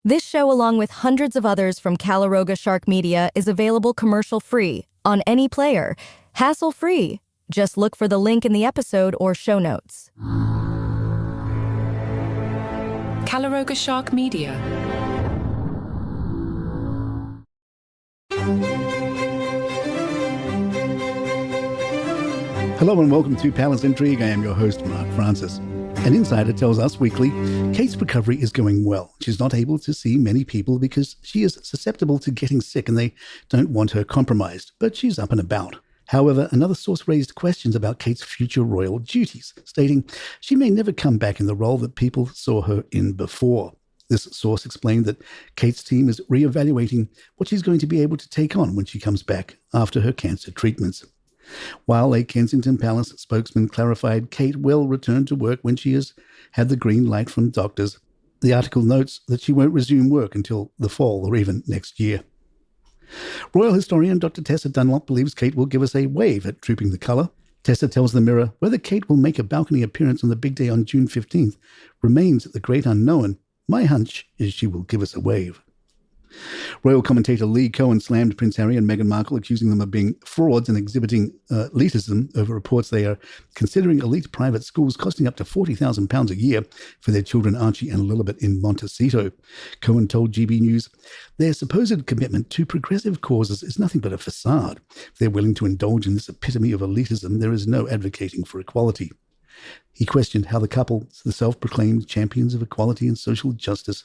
This show, along with hundreds of others from Calaroga Shark Media, is available commercial-free on any player, hassle-free. Just look for the link in the episode or show notes. Calaroga Shark Media. Hello and welcome to Palace Intrigue. I am your host, Mark Francis. An insider tells us weekly, Kate's recovery is going well. She's not able to see many people because she is susceptible to getting sick and they don't want her compromised, but she's up and about. However, another source raised questions about Kate's future royal duties, stating she may never come back in the role that people saw her in before. This source explained that Kate's team is re-evaluating what she's going to be able to take on when she comes back after her cancer treatments. While a Kensington Palace spokesman clarified Kate will return to work when she has had the green light from doctors, the article notes that she won't resume work until the fall or even next year. Royal historian Dr. Tessa Dunlop believes Kate will give us a wave at Trooping the Colour. Tessa tells the Mirror whether Kate will make a balcony appearance on the big day on June 15th remains the great unknown. My hunch is she will give us a wave. Royal commentator Lee Cohen slammed Prince Harry and Meghan Markle, accusing them of being frauds and exhibiting elitism over reports they are considering elite private schools costing up to £40,000 a year for their children Archie and Lilibet in Montecito. Cohen told GB News, their supposed commitment to progressive causes is nothing but a facade. If they're willing to indulge in this epitome of elitism, there is no advocating for equality. He questioned how the couple, the self-proclaimed champions of equality and social justice,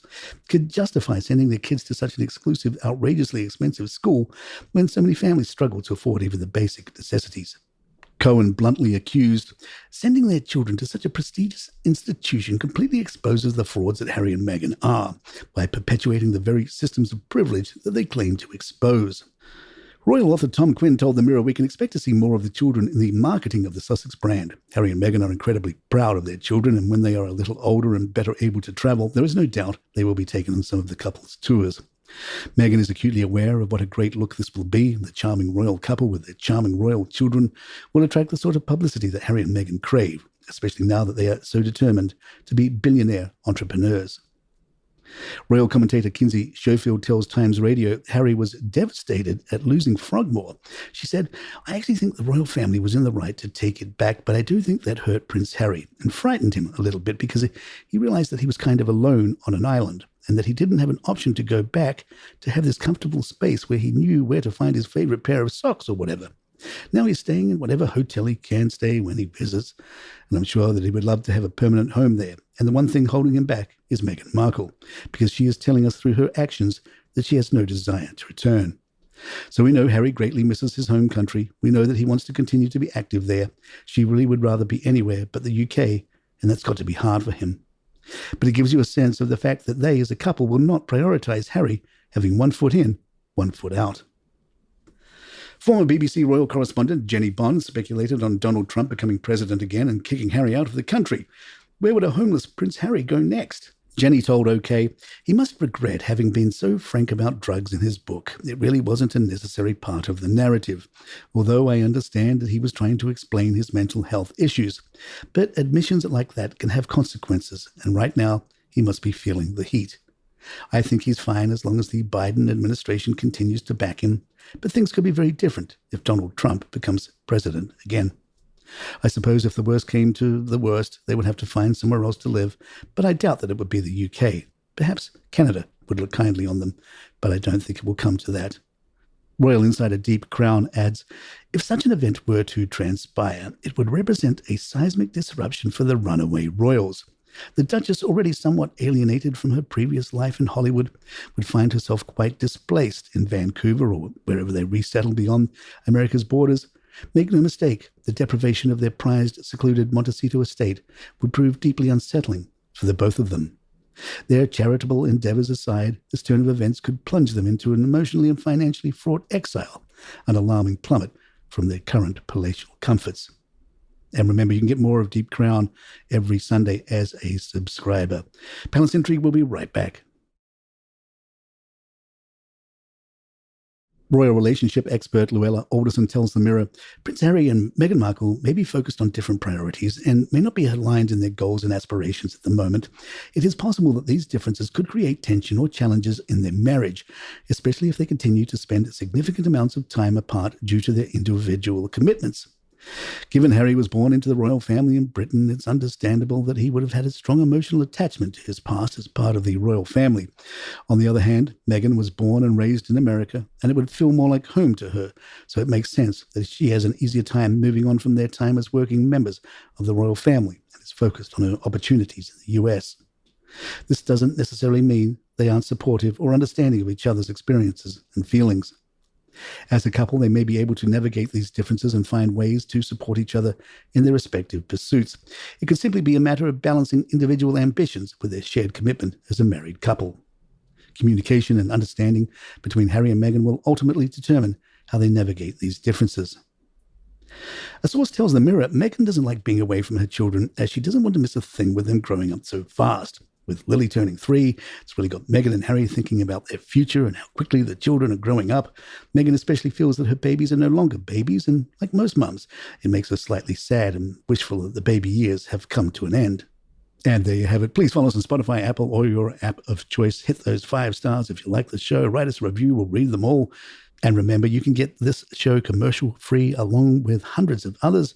could justify sending their kids to such an exclusive, outrageously expensive school when so many families struggle to afford even the basic necessities. Cohen bluntly accused, sending their children to such a prestigious institution completely exposes the frauds that Harry and Meghan are by perpetuating the very systems of privilege that they claim to expose. Royal author Tom Quinn told The Mirror we can expect to see more of the children in the marketing of the Sussex brand. Harry and Meghan are incredibly proud of their children, and when they are a little older and better able to travel, there is no doubt they will be taken on some of the couple's tours. Meghan is acutely aware of what a great look this will be. The charming royal couple with their charming royal children will attract the sort of publicity that Harry and Meghan crave, especially now that they are so determined to be billionaire entrepreneurs. Royal commentator Kinsey Schofield tells Times Radio Harry was devastated at losing Frogmore. She said, I actually think the royal family was in the right to take it back, but I do think that hurt Prince Harry and frightened him a little bit because he realized that he was kind of alone on an island and that he didn't have an option to go back to have this comfortable space where he knew where to find his favorite pair of socks or whatever. Now he's staying in whatever hotel he can stay when he visits, and I'm sure that he would love to have a permanent home there. And the one thing holding him back is Meghan Markle, because she is telling us through her actions that she has no desire to return. So we know Harry greatly misses his home country. We know that he wants to continue to be active there. She really would rather be anywhere but the UK, and that's got to be hard for him. But it gives you a sense of the fact that they, as a couple, will not prioritize Harry having one foot in, one foot out. Former BBC royal correspondent Jenny Bond speculated on Donald Trump becoming president again and kicking Harry out of the country. Where would a homeless Prince Harry go next? Jenny told OK, he must regret having been so frank about drugs in his book. It really wasn't a necessary part of the narrative, although I understand that he was trying to explain his mental health issues. But admissions like that can have consequences, and right now he must be feeling the heat. I think he's fine as long as the Biden administration continues to back him, but things could be very different if Donald Trump becomes president again. I suppose if the worst came to the worst, they would have to find somewhere else to live, but I doubt that it would be the UK. Perhaps Canada would look kindly on them, but I don't think it will come to that. Royal insider Deep Crown adds, if such an event were to transpire, it would represent a seismic disruption for the runaway royals. The Duchess, already somewhat alienated from her previous life in Hollywood, would find herself quite displaced in Vancouver or wherever they resettle beyond America's borders. Make no mistake, the deprivation of their prized, secluded Montecito estate would prove deeply unsettling for the both of them. Their charitable endeavors aside, this turn of events could plunge them into an emotionally and financially fraught exile, an alarming plummet from their current palatial comforts. And remember, you can get more of Deep Crown every Sunday as a subscriber. Palace Intrigue will be right back. Royal relationship expert Luella Alderson tells the Mirror, Prince Harry and Meghan Markle may be focused on different priorities and may not be aligned in their goals and aspirations at the moment. It is possible that these differences could create tension or challenges in their marriage, especially if they continue to spend significant amounts of time apart due to their individual commitments. Given Harry was born into the royal family in Britain, it's understandable that he would have had a strong emotional attachment to his past as part of the royal family. On the other hand, Meghan was born and raised in America, and it would feel more like home to her, so it makes sense that she has an easier time moving on from their time as working members of the royal family and is focused on her opportunities in the US. This doesn't necessarily mean they aren't supportive or understanding of each other's experiences and feelings. As a couple, they may be able to navigate these differences and find ways to support each other in their respective pursuits. It could simply be a matter of balancing individual ambitions with their shared commitment as a married couple. Communication and understanding between Harry and Meghan will ultimately determine how they navigate these differences. A source tells the Mirror Meghan doesn't like being away from her children as she doesn't want to miss a thing with them growing up so fast. With Lily turning 3, it's really got Meghan and Harry thinking about their future and how quickly the children are growing up. Meghan especially feels that her babies are no longer babies, and like most mums, it makes her slightly sad and wishful that the baby years have come to an end. And there you have it. Please follow us on Spotify, Apple, or your app of choice. Hit those 5 stars if you like the show. Write us a review. We'll read them all. And remember, you can get this show commercial-free along with hundreds of others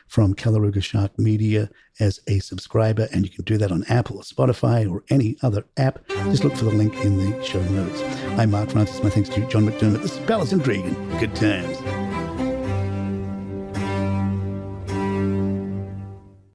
from Calaruga Shark Media as a subscriber, and you can do that on Apple or Spotify or any other app. Just look for the link in the show notes. I'm Mark Francis. My thanks to John McDermott. This is Palace Intrigue and good times.